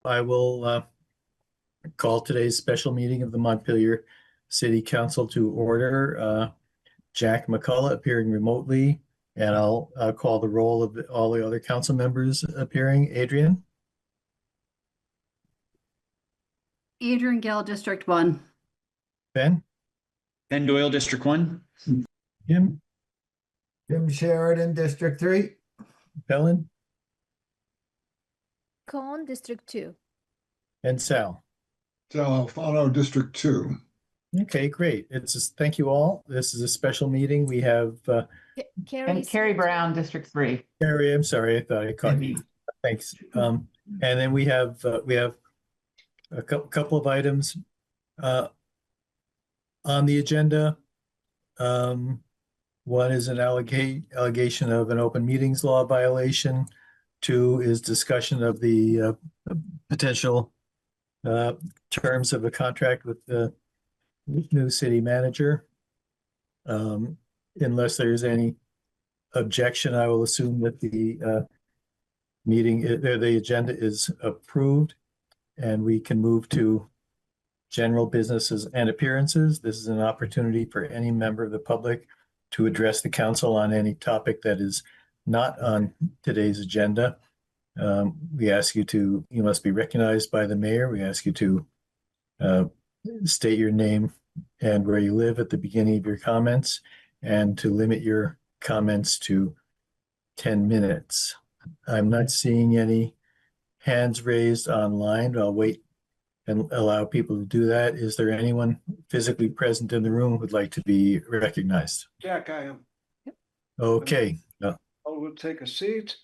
I will call today's special meeting of the Montpelier City Council to order. Jack McCullough appearing remotely, and I'll call the roll of all the other council members appearing. Adrian? Adrian Gale, District 1. Ben? Ben Doyle, District 1. Jim? Jim Sheridan, District 3. Helen? Cohn, District 2. And Sal? Sal Alfano, District 2. Okay, great. Thank you all. This is a special meeting. We have Carrie Brown, District 3. Carrie, I'm sorry, I thought I caught you. Thanks. And then we have a couple of items on the agenda. One is an allegation of an open meetings law violation. Two is discussion of the potential terms of a contract with the new city manager. Unless there's any objection, I will assume that the the agenda is approved and we can move to general businesses and appearances. This is an opportunity for any member of the public to address the council on any topic that is not on today's agenda. We ask you must be recognized by the mayor. We ask you to state your name and where you live at the beginning of your comments, and to limit your comments to 10 minutes. I'm not seeing any hands raised online. I'll wait and allow people to do that. Is there anyone physically present in the room who would like to be recognized? Jack, I am. Okay. I will take a seat.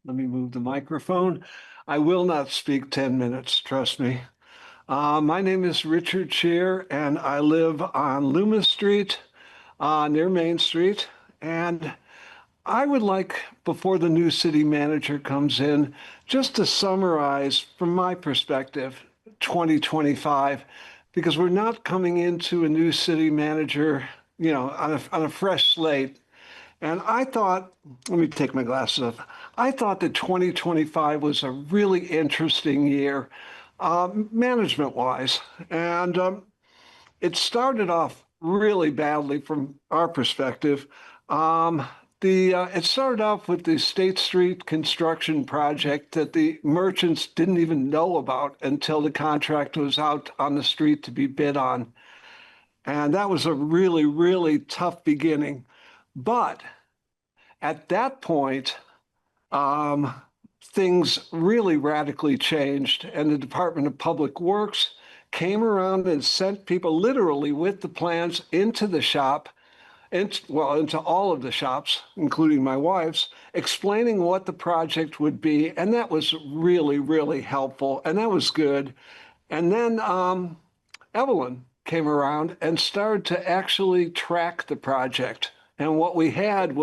Let me move the microphone. I will not speak 10 minutes, trust me. My name is Richard Shear, and I live on Loomis Street, near Main Street. And I would like, before the new city manager comes in, just to summarize from my perspective, 2025, because we're not coming into a new city manager, on a fresh slate. And I thought, let me take my glasses off. I thought that 2025 was a really interesting year, management-wise. And it started off really badly from our perspective. It started off with the State Street construction project that the merchants didn't even know about until the contract was out on the street to be bid on. And that was a really, really tough beginning. But at that point, things really radically changed, and the Department of Public Works came around and sent people literally with the plans into the shop, into all of the shops, including my wife's, explaining what the project would be. And that was really, really helpful. And that was good. And then Evelyn came around and started to actually track the project. And what we had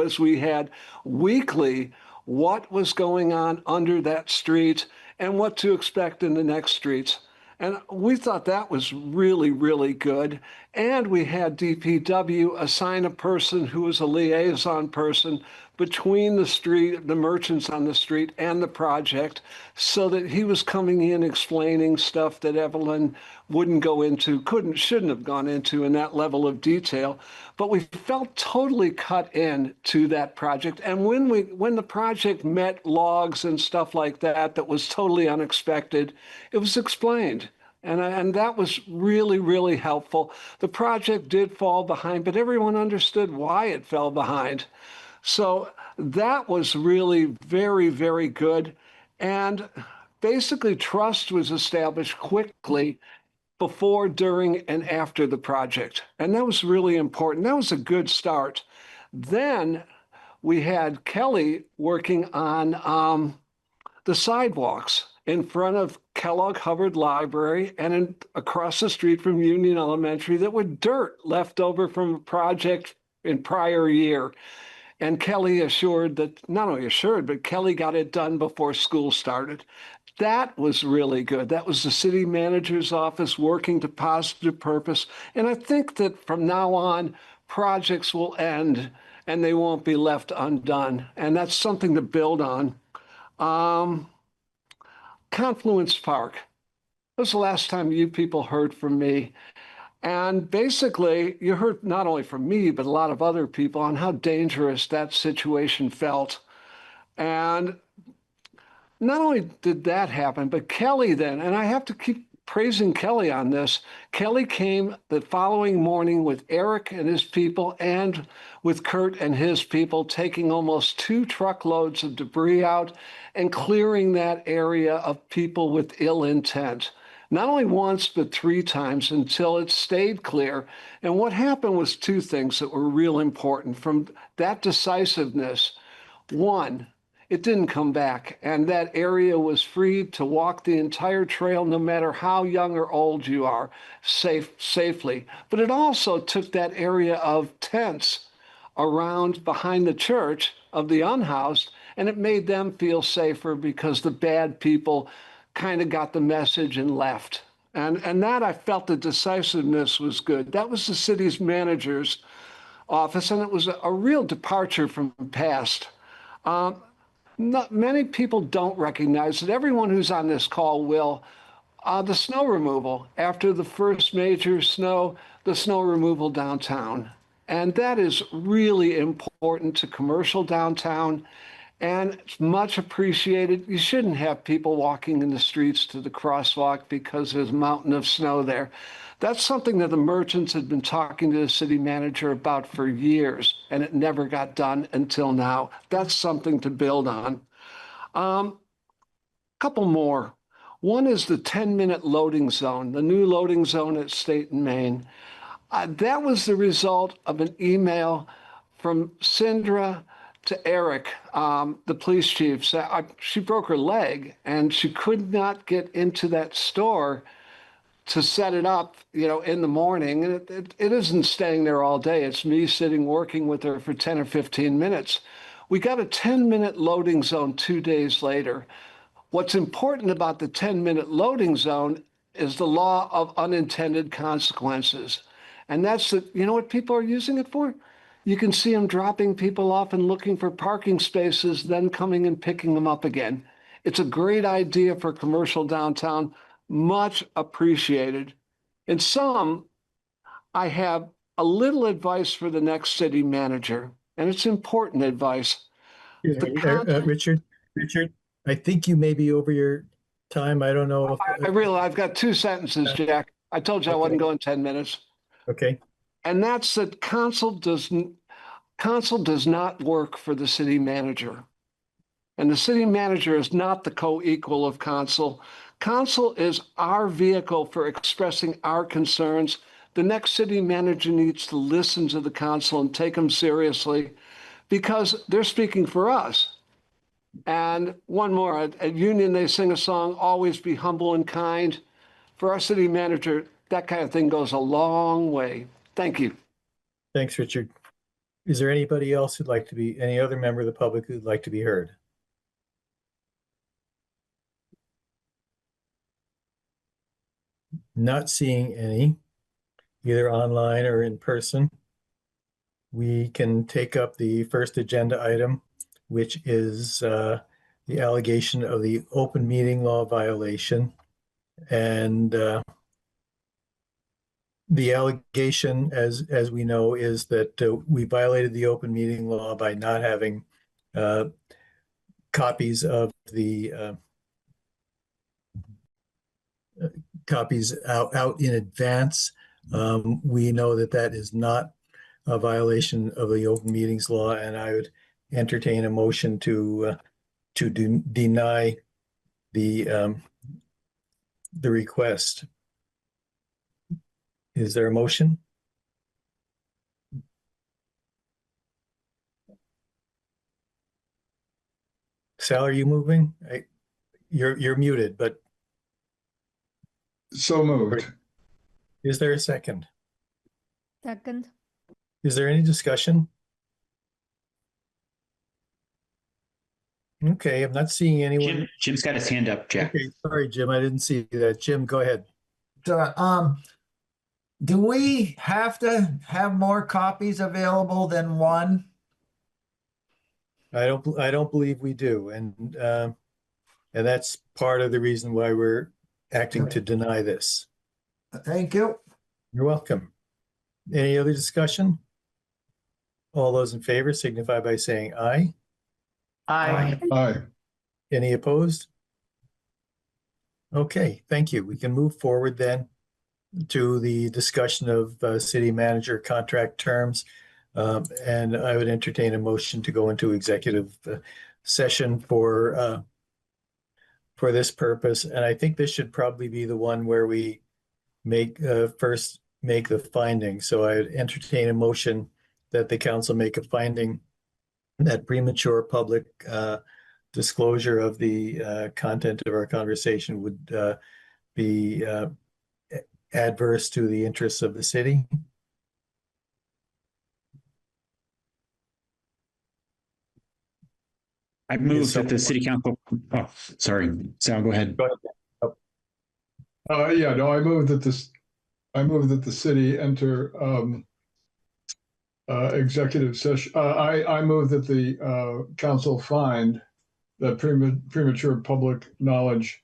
weekly what was going on under that street and what to expect in the next streets. And we thought that was really, really good. And we had DPW assign a person who was a liaison person between the merchants on the street and the project, so that he was coming in explaining stuff that Evelyn wouldn't go into, shouldn't have gone into in that level of detail. But we felt totally cut in to that project. And when the project met logs and stuff like that was totally unexpected, it was explained. And that was really, really helpful. The project did fall behind, but everyone understood why it fell behind. So that was really very, very good. And basically, trust was established quickly before, during, and after the project. And that was really important. That was a good start. Then we had Kelly working on the sidewalks in front of Kellogg Hubbard Library and across the street from Union Elementary that were dirt left over from a project in prior year. And Kelly assured that, not only assured, but Kelly got it done before school started. That was really good. That was the city manager's office working to positive purpose. And I think that from now on, projects will end and they won't be left undone. And that's something to build on. Confluence Park. This was the last time you people heard from me. And basically, you heard not only from me, but a lot of other people on how dangerous that situation felt. And not only did that happen, but Kelly then, and I have to keep praising Kelly on this. Kelly came the following morning with Eric and his people and with Kurt and his people, taking almost 2 truckloads of debris out and clearing that area of people with ill intent. Not only once, but 3 times until it stayed clear. And what happened was 2 things that were real important from that decisiveness. One, it didn't come back, and that area was free to walk the entire trail, no matter how young or old you are, safely. But it also took that area of tents around behind the church of the unhoused, and it made them feel safer because the bad people kind of got the message and left. And that I felt the decisiveness was good. That was the city's manager's office, and it was a real departure from the past. Not many people don't recognize it. Everyone who's on this call will. The snow removal after the first major snow, the snow removal downtown. And that is really important to commercial downtown, and it's much appreciated. You shouldn't have people walking in the streets to the crosswalk because there's a mountain of snow there. That's something that the merchants had been talking to the city manager about for years, and it never got done until now. That's something to build on. Couple more. One is the 10-minute loading zone, the new loading zone at State and Main. That was the result of an email from Sindra to Eric, the police chief. She broke her leg and she could not get into that store to set it up, in the morning. And it isn't staying there all day. It's me sitting working with her for 10 or 15 minutes. We got a 10-minute loading zone 2 days later. What's important about the 10-minute loading zone is the law of unintended consequences. And that's what people are using it for? You can see them dropping people off and looking for parking spaces, then coming and picking them up again. It's a great idea for commercial downtown, much appreciated. In sum, I have a little advice for the next city manager, and it's important advice. Richard, I think you may be over your time. I don't know if I realize I've got 2 sentences, Jack. I told you I wasn't going 10 minutes. okay. And that's that council does not work for the city manager. And the city manager is not the co-equal of council. Council is our vehicle for expressing our concerns. The next city manager needs to listen to the council and take them seriously because they're speaking for us. And one more, at Union, they sing a song, always be humble and kind. For our city manager, that kind of thing goes a long way. Thank you. Thanks, Richard. Is there anybody else any other member of the public who'd like to be heard? Not seeing any, either online or in person. We can take up the first agenda item, which is the allegation of the open meeting law violation. And the allegation, as we know, is that we violated the open meeting law by not having copies of the copies out in advance. We know that is not a violation of the open meetings law, and I would entertain a motion to deny the request. Is there a motion? Sal, are you moving? You're muted, but So moved. is there a second? Second. Is there any discussion? Okay, I'm not seeing anyone. Jim's got his hand up, Jack. Okay, sorry, Jim, I didn't see that. Jim, go ahead. So, do we have to have more copies available than one? I don't believe we do. And And that's part of the reason why we're acting to deny this. Thank you. You're welcome. Any other discussion? All those in favor signify by saying aye. Aye. Aye. Any opposed? Okay, thank you. We can move forward then to the discussion of city manager contract terms. And I would entertain a motion to go into executive session for this purpose. And I think this should probably be the one where we first make the finding. So I would entertain a motion that the council make a finding that premature public disclosure of the content of our conversation would be adverse to the interests of the city. I move that the city council, oh, sorry, Sal, go ahead. Go ahead. Yeah, no, I move that the city enter executive session. I move that the council find that premature public knowledge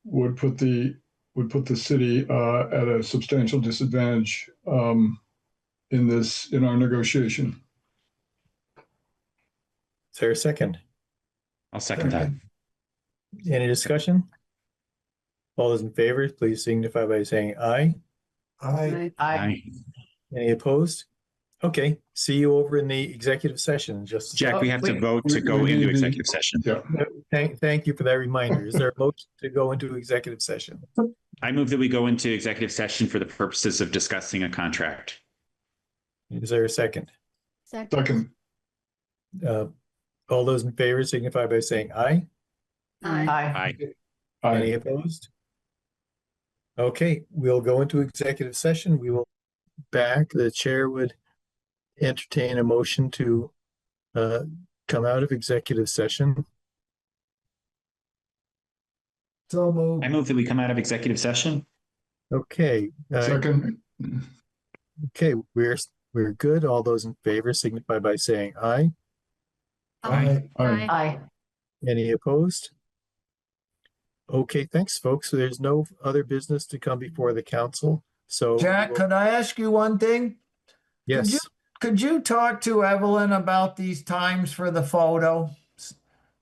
would put the city at a substantial disadvantage in our negotiation. Is there a second? I'll second that. Any discussion? All those in favor, please signify by saying aye. Aye. Aye. Any opposed? Okay, see you over in the executive session. Just Jack, we have to vote to go we into need the- executive session. Yeah. thank you for that reminder. Is there a motion to go into executive session? I move that we go into executive session for the purposes of discussing a contract. Is there a second? Second. All those in favor signify by saying aye. Aye. Any Aye. opposed? Okay, we'll go into executive session. We will back. The chair would entertain a motion to come out of executive session. So moved. I move that we come out of executive session. Okay. Second. Okay, we're good. All those in favor signify by saying aye. Aye. Aye. Any opposed? Okay, thanks, folks. So there's no other business to come before the council. So Jack, could I ask you one thing? yes, Could you talk to Evelyn about these times for the photo?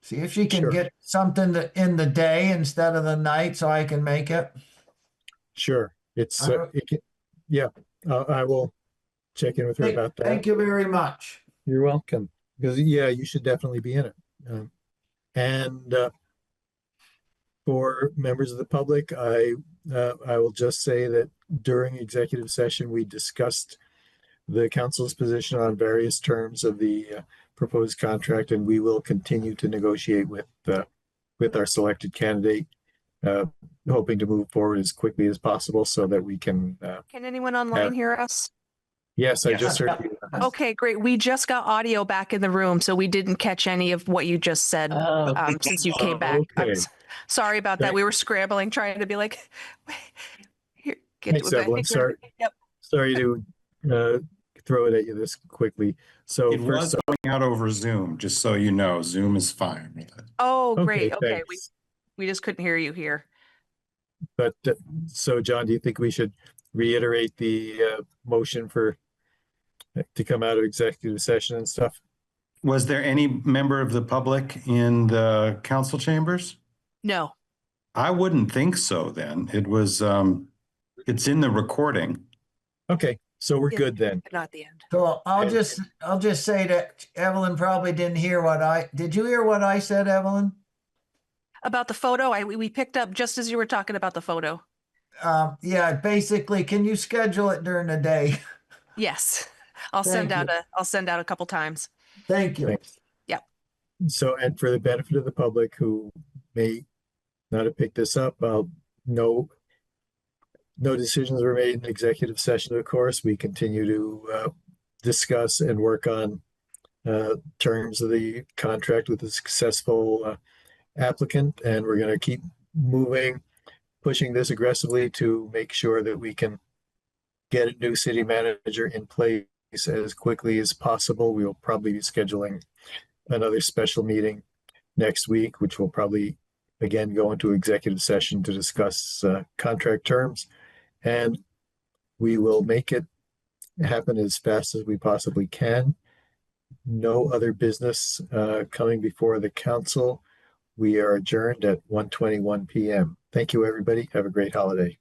See if she can Sure. get something in the day instead of the night so I can make it. sure. It's yeah. I will check in with her about that. Thank you very much. You're welcome. Because yeah, you should definitely be in it. And for members of the public, I will just say that during executive session, we discussed the council's position on various terms of the proposed contract, and we will continue to negotiate with our selected candidate, hoping to move forward as quickly as possible so that we can. Can anyone online hear us? Yes, I Yes. just heard you. Okay, great. We just got audio back in the room, so we didn't catch any of what you just said since you came back. I'm Okay. sorry about that. We were scrambling, trying to be like, here, get Thanks, to it. Evelyn. Sorry. Yep. Sorry to throw it at you this quickly. So It was first, going out over Zoom, just so you know. Zoom is fine with it. Oh, great. Okay, thanks. we just couldn't hear you here. But so, John, do you think we should reiterate the motion to come out of executive session and stuff? Was there any member of the public in the council chambers? No. I wouldn't think so then. It was, it's in the recording. Okay, so we're Yeah. good then. But not at the end. So I'll just say that Evelyn probably didn't hear did you hear what I said, Evelyn? About the photo, we picked up just as you were talking about the photo. Yeah, basically, can you schedule it during the day? Yes. I'll Thank send out a couple times. Thank you. Thanks. Yep. So, and for the benefit of the public who may not have picked this up, no decisions were made in executive session. Of course, we continue to discuss and work on terms of the contract with a successful applicant, and we're going to keep pushing this aggressively to make sure that we can get a new city manager in place as quickly as possible. We will probably be scheduling another special meeting next week, which will probably again go into executive session to discuss contract terms. And we will make it happen as fast as we possibly can. No other business coming before the council. We are adjourned at 1:21 p.m. Thank you, everybody. Have a great holiday.